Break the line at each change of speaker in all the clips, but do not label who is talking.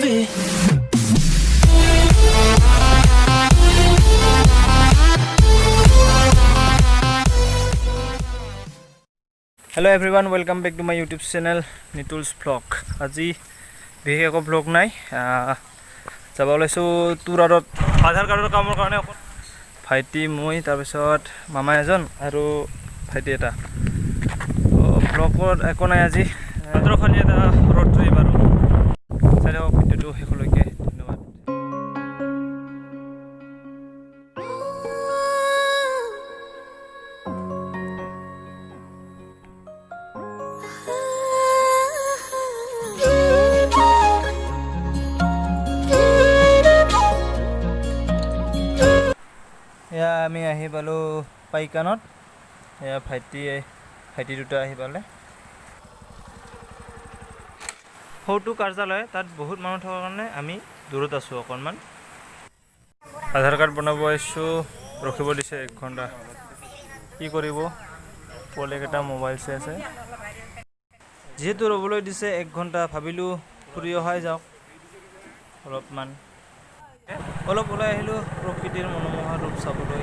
baby.
Hello everyone, welcome back to my YouTube channel Nitul's Vlog. আজি বিশেষ একো blog নাই, যাব ওলাইছোঁ তুৰাৰত আধাৰ কাৰ্ডৰ কামৰ কাৰণে। ভাইটি মই তাৰপিছত মামা এজন আৰু ভাইটি এটা। ব্লগত একো নাই আজি, মাত্ৰ খালি এটা ৰ'ড ট্ৰিপ আৰু চাই থাকক ভিডিঅ'টো শেষলৈকে। ধন্যবাদ। এয়া আমি আহি পালোঁ পাইকানত। এয়া ভাইটি দুটা আহি পালে। সৌটো কাৰ্যালয়, তাত বহুত মানুহ থকাৰ কাৰণে আমি দূৰত আছোঁ অকণমান। আধাৰ কাৰ্ড বনাব আহিছোঁ, ৰখিব দিছে 1 ঘণ্টা। কি কৰিব, পোৱালিকেইটা মোবাইল চাই আছে। যিহেতু ৰ'বলৈ দিছে 1 ঘণ্টা, ভাবিলোঁ ফুৰি অহাই যাওক অলপমান। অলপ ওলাই আহিলোঁ প্ৰকৃতিৰ মনোমোহা ৰূপ চাবলৈ।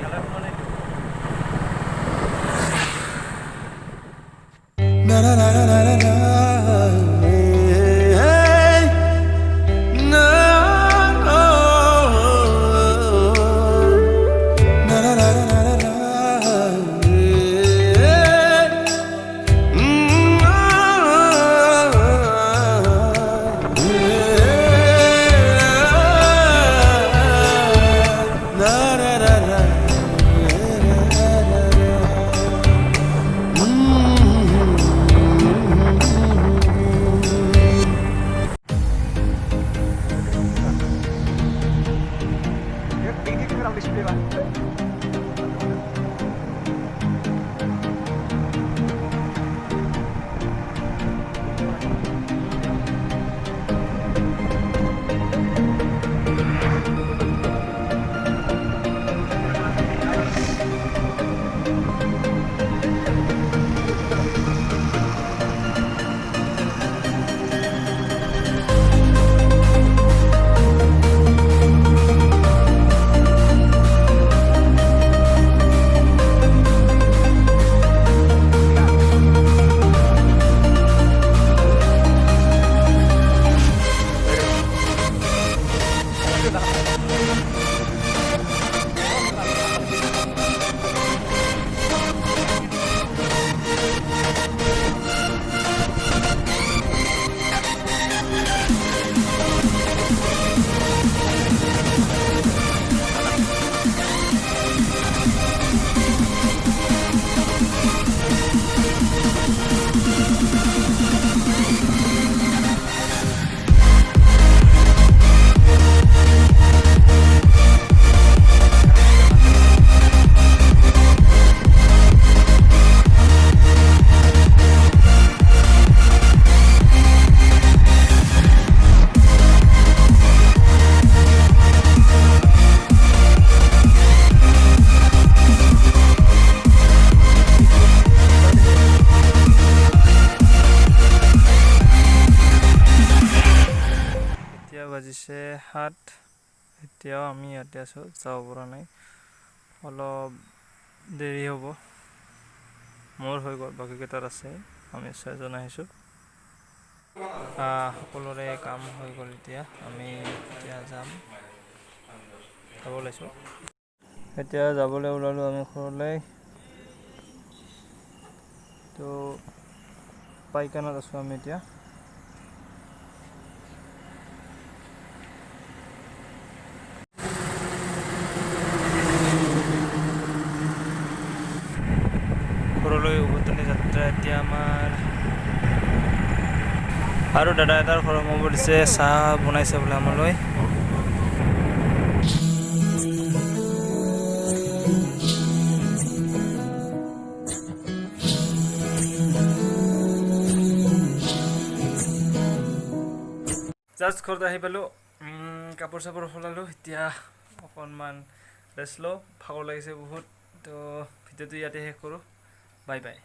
বাজিছে 7, এতিয়াও আমি ইয়াতে আছোঁ, যাব পৰা নাই। অলপ দেৰি হ'ব। মোৰ হৈ গ'ল, বাকীকেইটাৰ আছে। আমি 6জন আহিছোঁ। সকলোৰে কাম হৈ গ'ল। এতিয়া আমি যাব ওলাইছোঁ। এতিয়া যাবলৈ ওলালোঁ আমি ঘৰলৈ। তো পাইকানত আছোঁ আমি এতিয়া। ঘৰলৈ উভতনি যাত্ৰা এতিয়া আমাৰ। আৰু দাদা এটাৰ ঘৰ সোমাব দিছে, চাহ বনাইছে বোলে আমালৈ। জাষ্ট ঘৰত আহি পালোঁ, কাপোৰ চাপোৰ সলালোঁ। এতিয়া অকণমান ৰেষ্ট লওঁ, ভাগৰ লাগিছে বহুত। তো ভিডিঅ'টো ইয়াতে শেষ কৰোঁ। Bye bye.